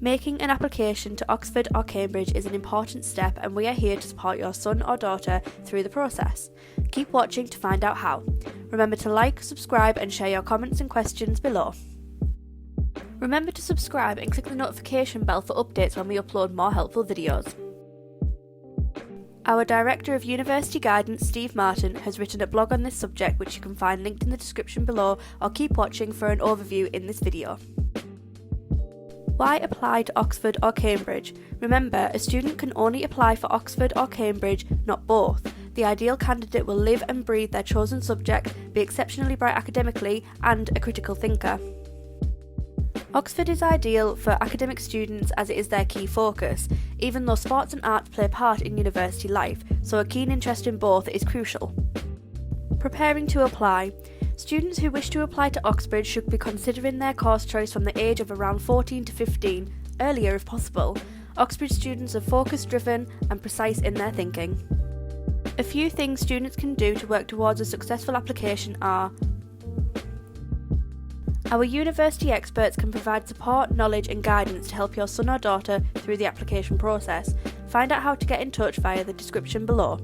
Making an application to Oxford or Cambridge is an important step, and we are here to support your son or daughter through the process. Keep watching to find out how. Remember to like, subscribe and share your comments and questions below. Remember to subscribe and click the notification bell for updates when we upload more helpful videos. Our Director of University Guidance, Steve Martin, has written a blog on this subject which you can find linked in the description below, or keep watching for an overview in this video. Why apply to Oxford or Cambridge? Remember, a student can only apply for Oxford or Cambridge, not both. The ideal candidate will live and breathe their chosen subject, be exceptionally bright academically, and a critical thinker. Oxford is ideal for academic students as it is their key focus, even though sports and arts play a part in university life, so a keen interest in both is crucial. Preparing to apply. Students who wish to apply to Oxbridge should be considering their course choice from the age of around 14 to 15, earlier if possible. Oxbridge students are focus-driven and precise in their thinking. A few things students can do to work towards a successful application are: our university experts can provide support, knowledge and guidance to help your son or daughter through the application process. Find out how to get in touch via the description below.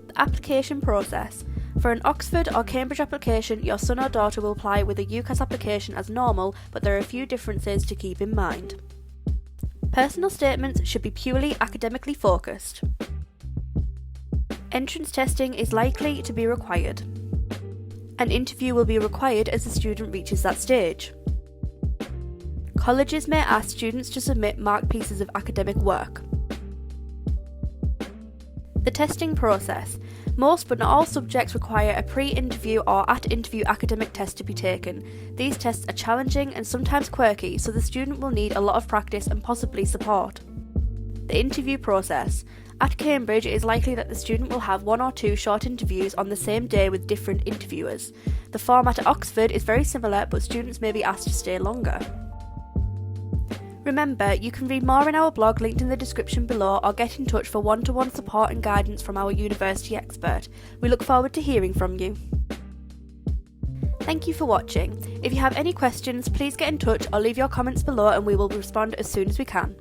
The application process. For an Oxford or Cambridge application, your son or daughter will apply with a UCAS application as normal, but there are a few differences to keep in mind. Personal statements should be purely academically focused. Entrance testing is likely to be required. An interview will be required as the student reaches that stage. Colleges may ask students to submit marked pieces of academic work. The testing process. Most but not all subjects require a pre-interview or at-interview academic test to be taken. These tests are challenging and sometimes quirky, so the student will need a lot of practice and possibly support. The interview process. At Cambridge, it is likely that the student will have one or two short interviews on the same day with different interviewers. The format at Oxford is very similar, but students may be asked to stay longer. Remember, you can read more in our blog linked in the description below, or get in touch for one-to-one support and guidance from our university expert. We look forward to hearing from you. Thank you for watching. If you have any questions, please get in touch or leave your comments below and we will respond as soon as we can.